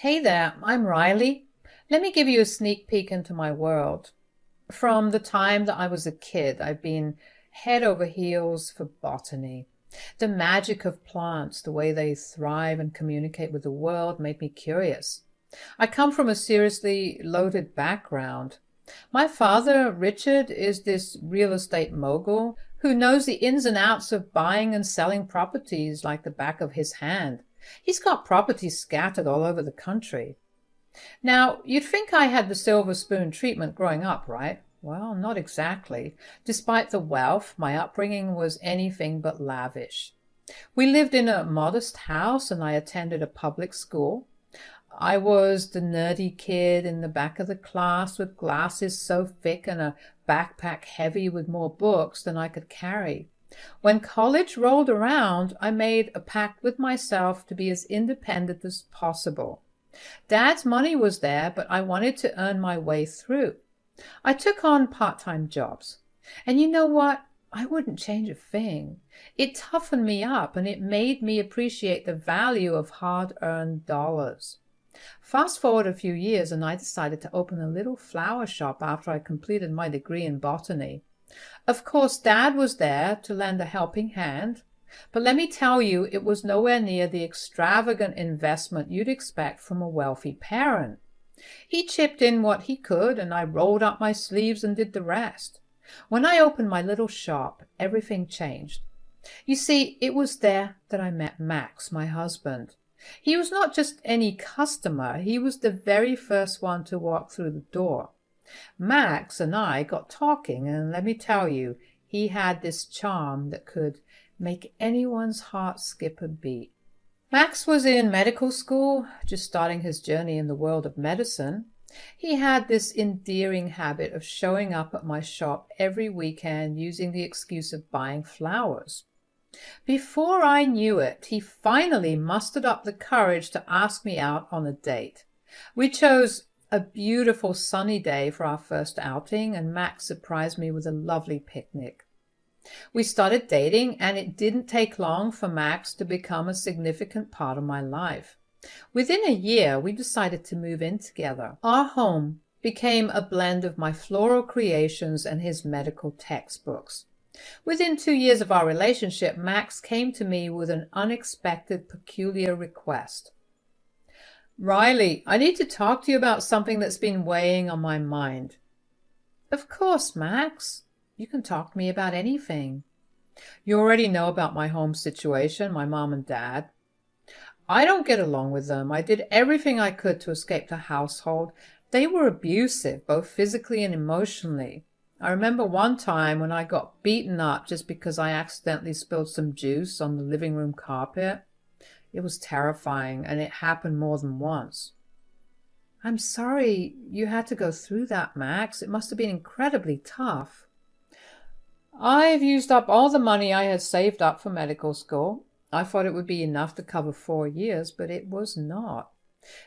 Hey there, I'm Riley. Let me give you a sneak peek into my world. From the time that I was a kid, I've been head over heels for botany. The magic of plants, the way they thrive and communicate with the world, made me curious. I come from a seriously loaded background. My father, Richard, is this real estate mogul who knows the ins and outs of buying and selling properties like the back of his hand. He's got properties scattered all over the country. Now, you'd think I had the silver spoon treatment growing up, right? Well, not exactly. Despite the wealth, my upbringing was anything but lavish. We lived in a modest house and I attended a public school. I was the nerdy kid in the back of the class with glasses so thick and a backpack heavy with more books than I could carry. When college rolled around, I made a pact with myself to be as independent as possible. Dad's money was there, but I wanted to earn my way through. I took on part-time jobs. And you know what? I wouldn't change a thing. It toughened me up and it made me appreciate the value of hard-earned dollars. Fast forward a few years and I decided to open a little flower shop after I completed my degree in botany. Of course, Dad was there to lend a helping hand, but let me tell you, it was nowhere near the extravagant investment you'd expect from a wealthy parent. He chipped in what he could, and I rolled up my sleeves and did the rest. When I opened my little shop, everything changed. You see, it was there that I met Max, my husband. He was not just any customer, he was the very first one to walk through the door. Max and I got talking, and let me tell you, he had this charm that could make anyone's heart skip a beat. Max was in medical school, just starting his journey in the world of medicine. He had this endearing habit of showing up at my shop every weekend using the excuse of buying flowers. Before I knew it, he finally mustered up the courage to ask me out on a date. We chose a beautiful sunny day for our first outing, and Max surprised me with a lovely picnic. We started dating, and it didn't take long for Max to become a significant part of my life. Within a year, we decided to move in together. Our home became a blend of my floral creations and his medical textbooks. Within 2 years of our relationship, Max came to me with an unexpected, peculiar request. Riley, I need to talk to you about something that's been weighing on my mind. Of course, Max. You can talk to me about anything. You already know about my home situation, my mom and dad. I don't get along with them. I did everything I could to escape the household. They were abusive, both physically and emotionally. I remember one time when I got beaten up just because I accidentally spilled some juice on the living room carpet. It was terrifying, and it happened more than once. I'm sorry you had to go through that, Max. It must have been incredibly tough. I've used up all the money I had saved up for medical school. I thought it would be enough to cover 4 years, but it was not.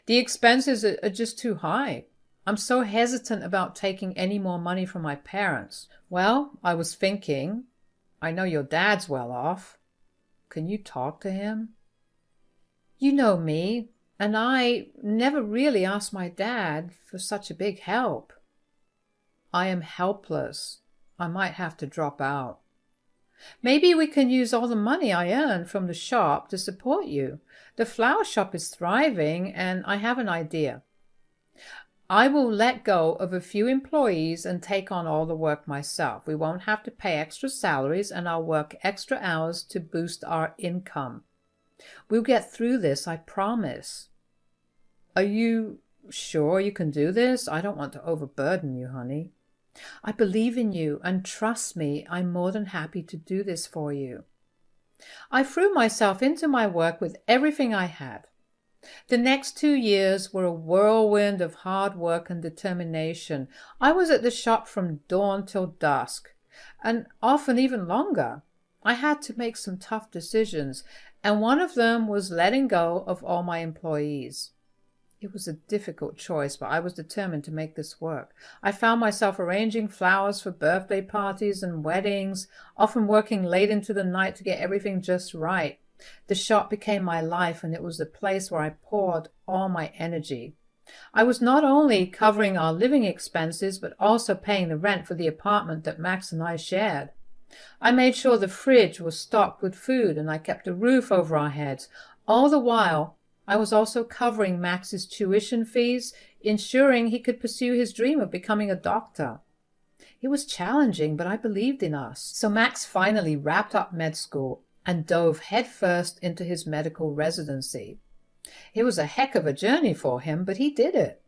The expenses are just too high. I'm so hesitant about taking any more money from my parents. Well, I was thinking, I know your dad's well off. Can you talk to him? You know me, and I never really asked my dad for such a big help. I am helpless. I might have to drop out. Maybe we can use all the money I earn from the shop to support you. The flower shop is thriving, and I have an idea. I will let go of a few employees and take on all the work myself. We won't have to pay extra salaries, and I'll work extra hours to boost our income. We'll get through this, I promise. Are you sure you can do this? I don't want to overburden you, honey. I believe in you, and trust me, I'm more than happy to do this for you. I threw myself into my work with everything I had. The next 2 years were a whirlwind of hard work and determination. I was at the shop from dawn till dusk, and often even longer. I had to make some tough decisions, and one of them was letting go of all my employees. It was a difficult choice, but I was determined to make this work. I found myself arranging flowers for birthday parties and weddings, often working late into the night to get everything just right. The shop became my life, and it was the place where I poured all my energy. I was not only covering our living expenses, but also paying the rent for the apartment that Max and I shared. I made sure the fridge was stocked with food, and I kept a roof over our heads. All the while, I was also covering Max's tuition fees, ensuring he could pursue his dream of becoming a doctor. It was challenging, but I believed in us. So Max finally wrapped up med school and dove headfirst into his medical residency. It was a heck of a journey for him, but he did it.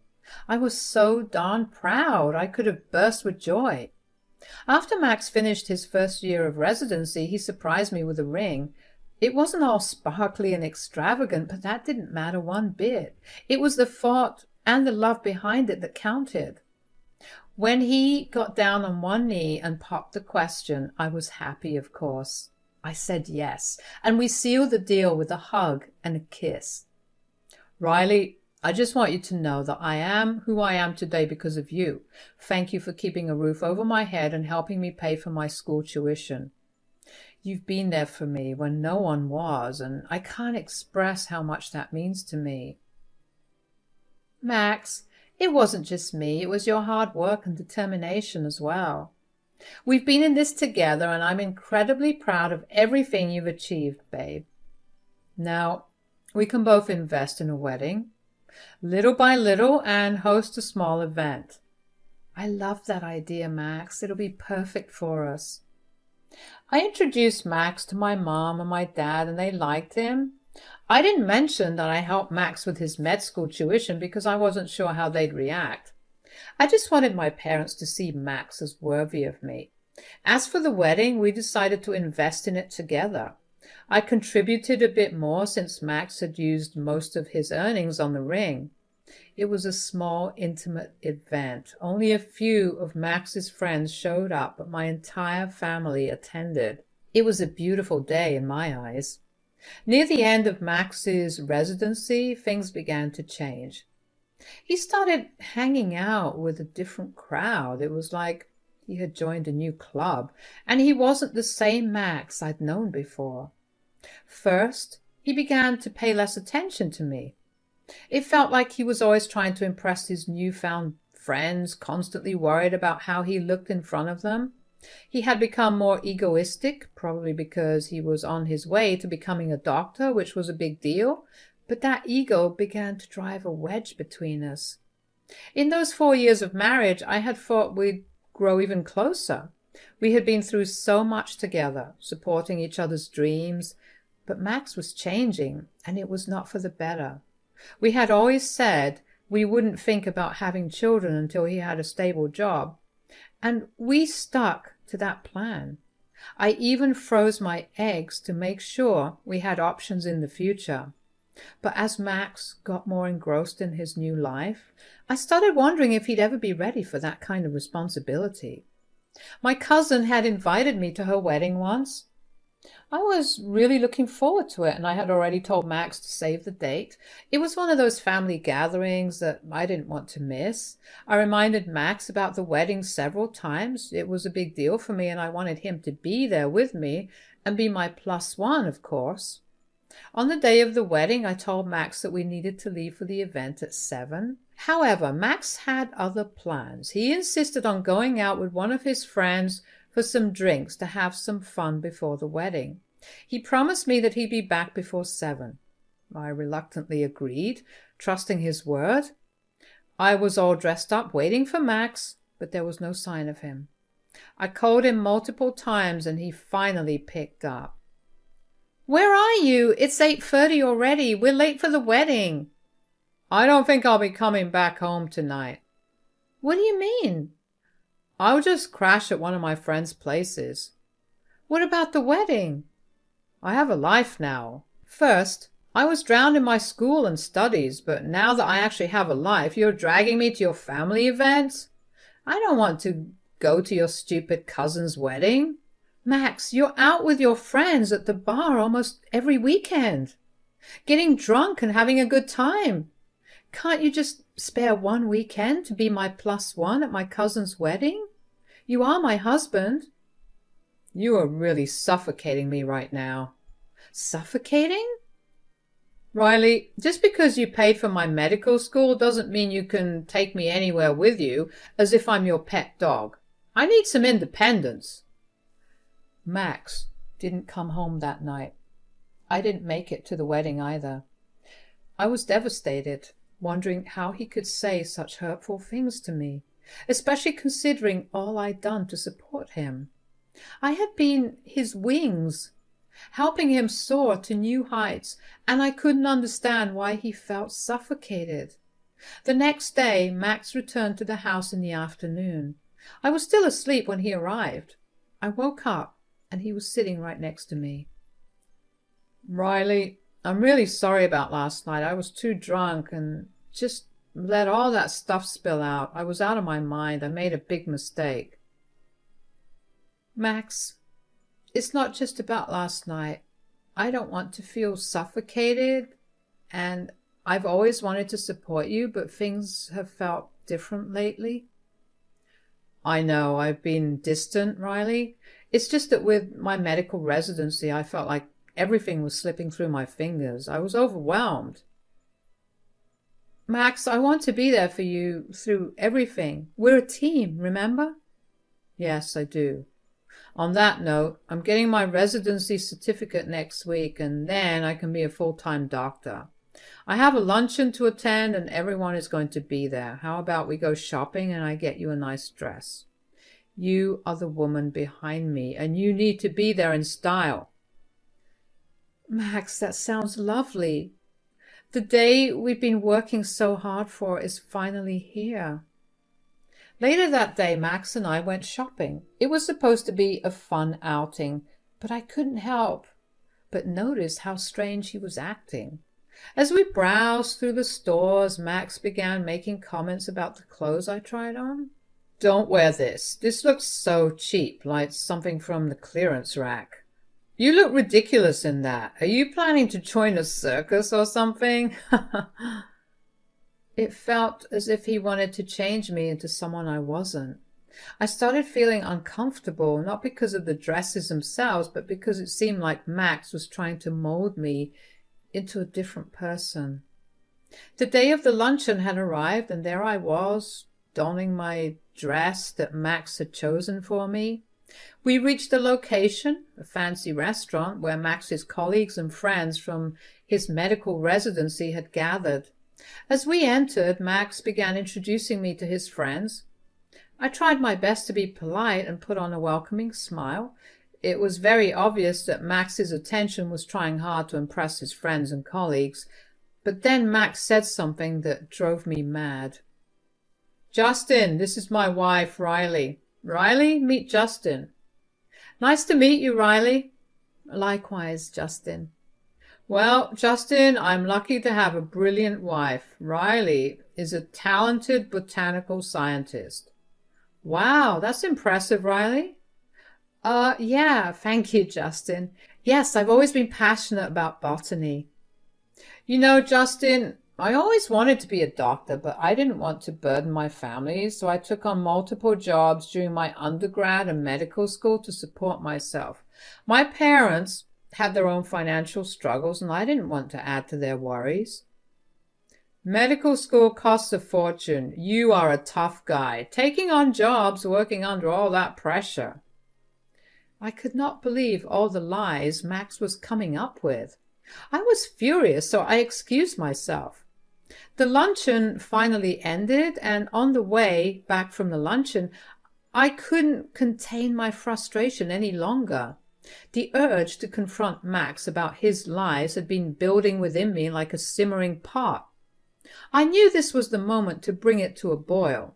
I was so darn proud I could have burst with joy. After Max finished his first year of residency, he surprised me with a ring. It wasn't all sparkly and extravagant, but that didn't matter one bit. It was the thought and the love behind it that counted. When he got down on one knee and popped the question, I was happy, of course. I said yes, and we sealed the deal with a hug and a kiss. Riley, I just want you to know that I am who I am today because of you. Thank you for keeping a roof over my head and helping me pay for my school tuition. You've been there for me when no one was, and I can't express how much that means to me. Max, it wasn't just me, it was your hard work and determination as well. We've been in this together, and I'm incredibly proud of everything you've achieved, babe. Now, we can both invest in a wedding, little by little, and host a small event. I love that idea, Max. It'll be perfect for us. I introduced Max to my mom and my dad, and they liked him. I didn't mention that I helped Max with his med school tuition because I wasn't sure how they'd react. I just wanted my parents to see Max as worthy of me. As for the wedding, we decided to invest in it together. I contributed a bit more since Max had used most of his earnings on the ring. It was a small, intimate event. Only a few of Max's friends showed up, but my entire family attended. It was a beautiful day in my eyes. Near the end of Max's residency, things began to change. He started hanging out with a different crowd. It was like he had joined a new club, and he wasn't the same Max I'd known before. First, he began to pay less attention to me. It felt like he was always trying to impress his newfound friends, constantly worried about how he looked in front of them. He had become more egoistic, probably because he was on his way to becoming a doctor, which was a big deal, but that ego began to drive a wedge between us. In those 4 years of marriage, I had thought we'd grow even closer. We had been through so much together, supporting each other's dreams, but Max was changing, and it was not for the better. We had always said we wouldn't think about having children until he had a stable job, and we stuck to that plan. I even froze my eggs to make sure we had options in the future. But as Max got more engrossed in his new life, I started wondering if he'd ever be ready for that kind of responsibility. My cousin had invited me to her wedding once. I was really looking forward to it, and I had already told Max to save the date. It was one of those family gatherings that I didn't want to miss. I reminded Max about the wedding several times. It was a big deal for me, and I wanted him to be there with me and be my +1, of course. On the day of the wedding, I told Max that we needed to leave for the event at 7. However, Max had other plans. He insisted on going out with one of his friends for some drinks to have some fun before the wedding. He promised me that he'd be back before 7. I reluctantly agreed, trusting his word. I was all dressed up, waiting for Max, but there was no sign of him. I called him multiple times, and he finally picked up. "Where are you? It's 8:30 already. We're late for the wedding." "I don't think I'll be coming back home tonight." "What do you mean?" "I'll just crash at one of my friends' places." "What about the wedding?" "I have a life now. First, I was drowned in my school and studies, but now that I actually have a life, you're dragging me to your family events? I don't want to go to your stupid cousin's wedding." "Max, you're out with your friends at the bar almost every weekend, getting drunk and having a good time. Can't you just spare one weekend to be my +1 at my cousin's wedding? You are my husband." "You are really suffocating me right now." Suffocating? Riley, just because you paid for my medical school doesn't mean you can take me anywhere with you as if I'm your pet dog. I need some independence. Max didn't come home that night. I didn't make it to the wedding either. I was devastated, wondering how he could say such hurtful things to me, especially considering all I'd done to support him. I had been his wings, helping him soar to new heights, and I couldn't understand why he felt suffocated. The next day, Max returned to the house in the afternoon. I was still asleep when he arrived. I woke up, and he was sitting right next to me. Riley, I'm really sorry about last night. I was too drunk and just let all that stuff spill out. I was out of my mind. I made a big mistake. Max, it's not just about last night. I don't want to feel suffocated, and I've always wanted to support you, but things have felt different lately. I know, I've been distant, Riley. It's just that with my medical residency, I felt like everything was slipping through my fingers. I was overwhelmed. Max, I want to be there for you through everything. We're a team, remember? Yes, I do. On that note, I'm getting my residency certificate next week, and then I can be a full-time doctor. I have a luncheon to attend, and everyone is going to be there. How about we go shopping and I get you a nice dress? You are the woman behind me, and you need to be there in style. Max, that sounds lovely. The day we've been working so hard for is finally here. Later that day, Max and I went shopping. It was supposed to be a fun outing, but I couldn't help but notice how strange he was acting. As we browsed through the stores, Max began making comments about the clothes I tried on. Don't wear this. This looks so cheap, like something from the clearance rack. You look ridiculous in that. Are you planning to join a circus or something? It felt as if he wanted to change me into someone I wasn't. I started feeling uncomfortable, not because of the dresses themselves, but because it seemed like Max was trying to mold me into a different person. The day of the luncheon had arrived, and there I was, donning my dress that Max had chosen for me. We reached the location, a fancy restaurant, where Max's colleagues and friends from his medical residency had gathered. As we entered, Max began introducing me to his friends. I tried my best to be polite and put on a welcoming smile. It was very obvious that Max's attention was trying hard to impress his friends and colleagues, but then Max said something that drove me mad. Justin, this is my wife, Riley. Riley, meet Justin. Nice to meet you, Riley. Likewise, Justin. Well, Justin, I'm lucky to have a brilliant wife. Riley is a talented botanical scientist. Wow, that's impressive, Riley. Yeah, thank you, Justin. Yes, I've always been passionate about botany. You know, Justin, I always wanted to be a doctor, but I didn't want to burden my family, so I took on multiple jobs during my undergrad and medical school to support myself. My parents had their own financial struggles, and I didn't want to add to their worries. Medical school costs a fortune. You are a tough guy, taking on jobs, working under all that pressure. I could not believe all the lies Max was coming up with. I was furious, so I excused myself. The luncheon finally ended, and on the way back from the luncheon, I couldn't contain my frustration any longer. The urge to confront Max about his lies had been building within me like a simmering pot. I knew this was the moment to bring it to a boil.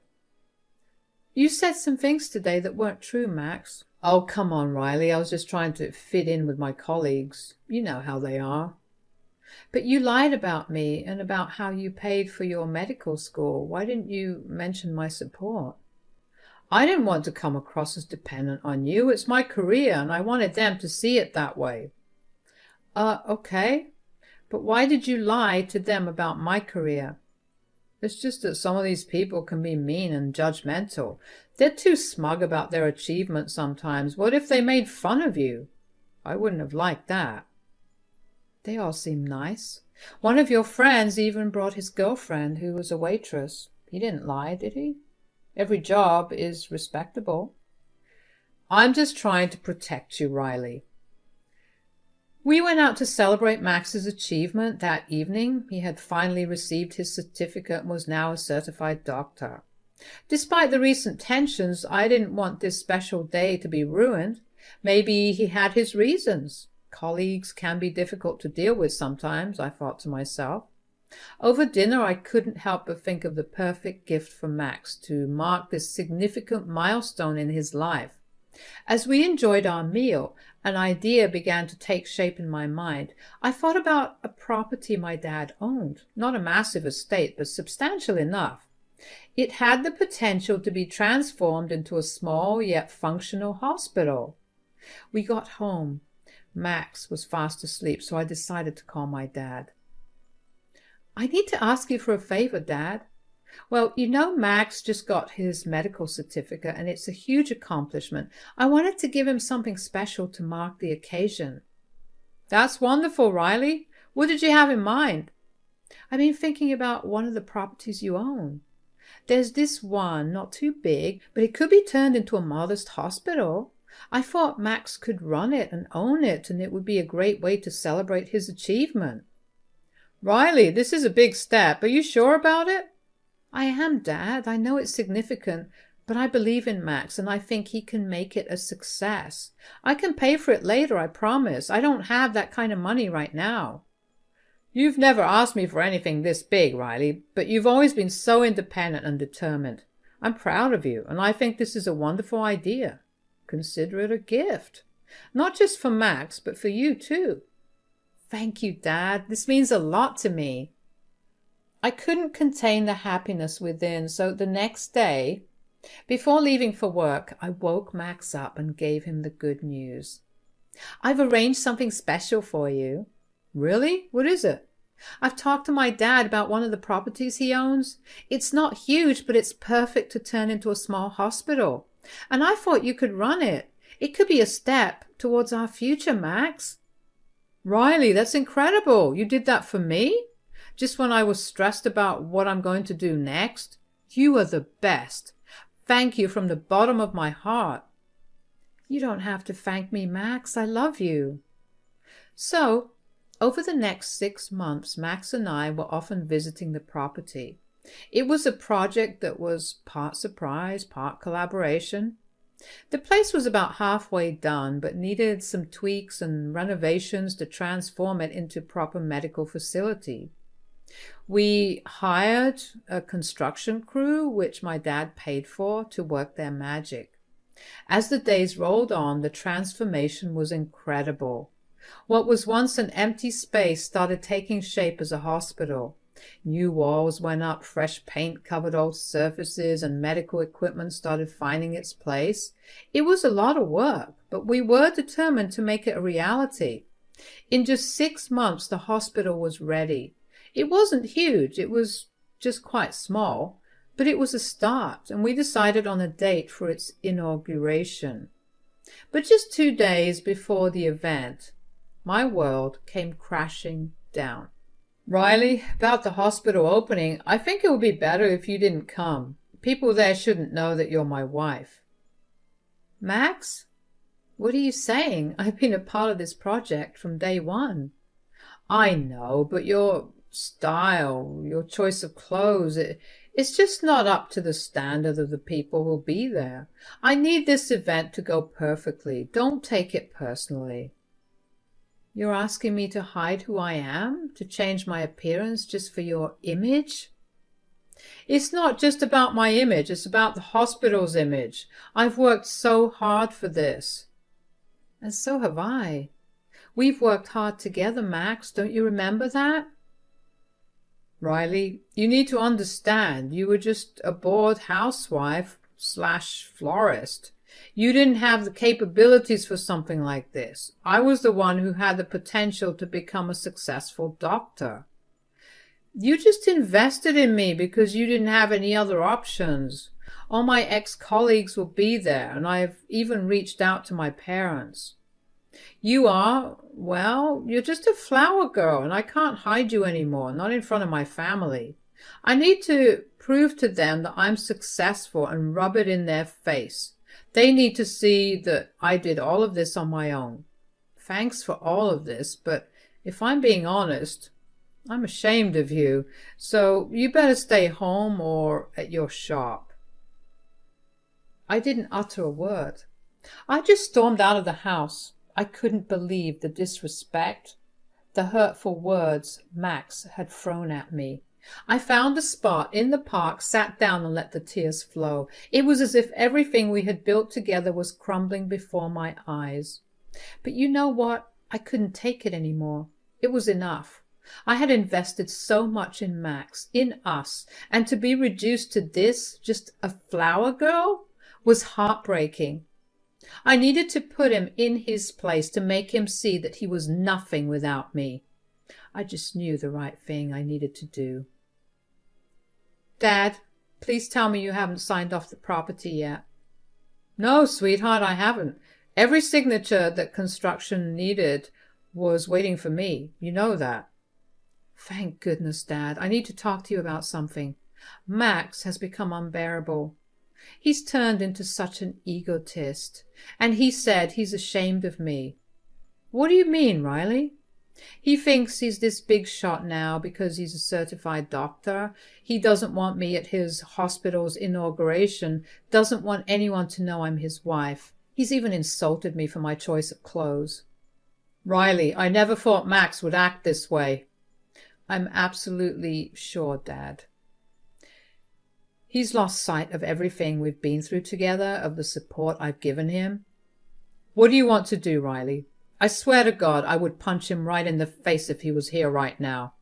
You said some things today that weren't true, Max. Oh, come on, Riley. I was just trying to fit in with my colleagues. You know how they are. But you lied about me and about how you paid for your medical school. Why didn't you mention my support? I didn't want to come across as dependent on you. It's my career, and I wanted them to see it that way. Okay. But why did you lie to them about my career? It's just that some of these people can be mean and judgmental. They're too smug about their achievements sometimes. What if they made fun of you? I wouldn't have liked that. They all seem nice. One of your friends even brought his girlfriend, who was a waitress. He didn't lie, did he? Every job is respectable. I'm just trying to protect you, Riley. We went out to celebrate Max's achievement that evening. He had finally received his certificate and was now a certified doctor. Despite the recent tensions, I didn't want this special day to be ruined. Maybe he had his reasons. Colleagues can be difficult to deal with sometimes, I thought to myself. Over dinner, I couldn't help but think of the perfect gift for Max to mark this significant milestone in his life. As we enjoyed our meal, an idea began to take shape in my mind. I thought about a property my dad owned, not a massive estate, but substantial enough. It had the potential to be transformed into a small yet functional hospital. We got home. Max was fast asleep, so I decided to call my dad. I need to ask you for a favor, Dad. Well, Max just got his medical certificate, and it's a huge accomplishment. I wanted to give him something special to mark the occasion. That's wonderful, Riley. What did you have in mind? I've been thinking about one of the properties you own. There's this one, not too big, but it could be turned into a modest hospital. I thought Max could run it and own it, and it would be a great way to celebrate his achievement. Riley, this is a big step. Are you sure about it? I am, Dad. I know it's significant, but I believe in Max, and I think he can make it a success. I can pay for it later, I promise. I don't have that kind of money right now. You've never asked me for anything this big, Riley, but you've always been so independent and determined. I'm proud of you, and I think this is a wonderful idea. Consider it a gift. Not just for Max, but for you too. Thank you, Dad. This means a lot to me. I couldn't contain the happiness within, so the next day, before leaving for work, I woke Max up and gave him the good news. I've arranged something special for you. Really? What is it? I've talked to my dad about one of the properties he owns. It's not huge, but it's perfect to turn into a small hospital. And I thought you could run it. It could be a step towards our future, Max. Riley, that's incredible. You did that for me? Just when I was stressed about what I'm going to do next? You are the best. Thank you from the bottom of my heart. You don't have to thank me, Max. I love you. So, over the next 6 months, Max and I were often visiting the property. It was a project that was part surprise, part collaboration. The place was about halfway done, but needed some tweaks and renovations to transform it into a proper medical facility. We hired a construction crew, which my dad paid for, to work their magic. As the days rolled on, the transformation was incredible. What was once an empty space started taking shape as a hospital. New walls went up, fresh paint covered old surfaces, and medical equipment started finding its place. It was a lot of work, but we were determined to make it a reality. In just 6 months, the hospital was ready. It wasn't huge, it was just quite small, but it was a start, and we decided on a date for its inauguration. But just 2 days before the event, my world came crashing down. Riley, about the hospital opening, I think it would be better if you didn't come. People there shouldn't know that you're my wife. Max? What are you saying? I've been a part of this project from day one. I know, but your style, your choice of clothes, it's just not up to the standard of the people who'll be there. I need this event to go perfectly. Don't take it personally. You're asking me to hide who I am, to change my appearance just for your image? It's not just about my image, it's about the hospital's image. I've worked so hard for this. And so have I. We've worked hard together, Max. Don't you remember that? Riley, you need to understand, you were just a bored housewife / florist. You didn't have the capabilities for something like this. I was the one who had the potential to become a successful doctor. You just invested in me because you didn't have any other options. All my ex-colleagues will be there, and I've even reached out to my parents. You are, well, you're just a flower girl, and I can't hide you anymore, not in front of my family. I need to prove to them that I'm successful and rub it in their face. They need to see that I did all of this on my own. Thanks for all of this, but if I'm being honest, I'm ashamed of you, so you better stay home or at your shop. I didn't utter a word. I just stormed out of the house. I couldn't believe the disrespect, the hurtful words Max had thrown at me. I found a spot in the park, sat down and let the tears flow. It was as if everything we had built together was crumbling before my eyes. But you know what? I couldn't take it anymore. It was enough. I had invested so much in Max, in us, and to be reduced to this, just a flower girl, was heartbreaking. I needed to put him in his place, to make him see that he was nothing without me. I just knew the right thing I needed to do. Dad, please tell me you haven't signed off the property yet. No, sweetheart, I haven't. Every signature that construction needed was waiting for me. You know that. Thank goodness, Dad. I need to talk to you about something. Max has become unbearable. He's turned into such an egotist, and he said he's ashamed of me. What do you mean, Riley? He thinks he's this big shot now because he's a certified doctor. He doesn't want me at his hospital's inauguration, doesn't want anyone to know I'm his wife. He's even insulted me for my choice of clothes. Riley, I never thought Max would act this way. I'm absolutely sure, Dad. He's lost sight of everything we've been through together, of the support I've given him. What do you want to do, Riley? I swear to God I would punch him right in the face if he was here right now.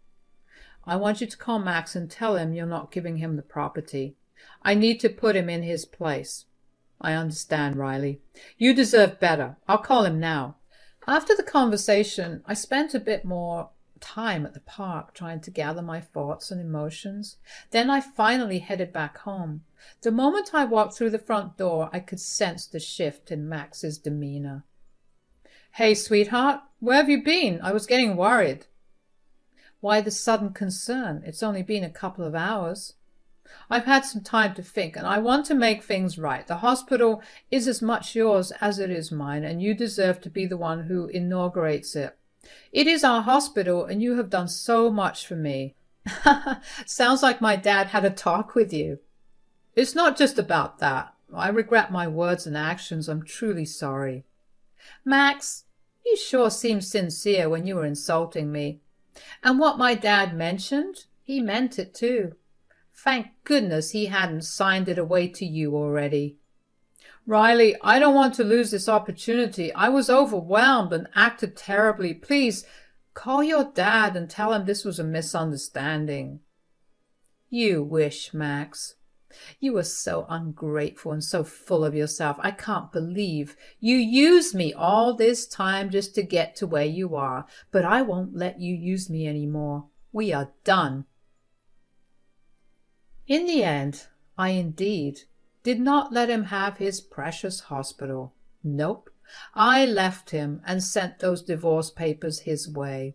I want you to call Max and tell him you're not giving him the property. I need to put him in his place. I understand, Riley. You deserve better. I'll call him now. After the conversation, I spent a bit more time at the park trying to gather my thoughts and emotions. Then I finally headed back home. The moment I walked through the front door, I could sense the shift in Max's demeanor. Hey, sweetheart, where have you been? I was getting worried. Why the sudden concern? It's only been a couple of hours. I've had some time to think, and I want to make things right. The hospital is as much yours as it is mine, and you deserve to be the one who inaugurates it. It is our hospital, and you have done so much for me. Sounds like my dad had a talk with you. It's not just about that. I regret my words and actions. I'm truly sorry. Max, you sure seemed sincere when you were insulting me. And what my dad mentioned, he meant it too. Thank goodness he hadn't signed it away to you already. Riley, I don't want to lose this opportunity. I was overwhelmed and acted terribly. Please, call your dad and tell him this was a misunderstanding. You wish, Max. You are so ungrateful and so full of yourself. I can't believe you used me all this time just to get to where you are. But I won't let you use me anymore. We are done. In the end, I indeed did not let him have his precious hospital. Nope. I left him and sent those divorce papers his way.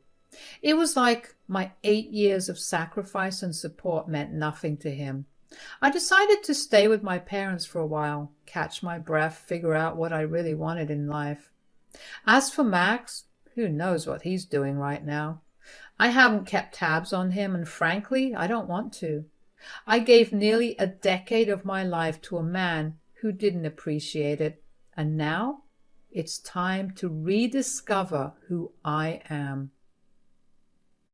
It was like my 8 years of sacrifice and support meant nothing to him. I decided to stay with my parents for a while, catch my breath, figure out what I really wanted in life. As for Max, who knows what he's doing right now? I haven't kept tabs on him, and frankly, I don't want to. I gave nearly a decade of my life to a man who didn't appreciate it, and now it's time to rediscover who I am.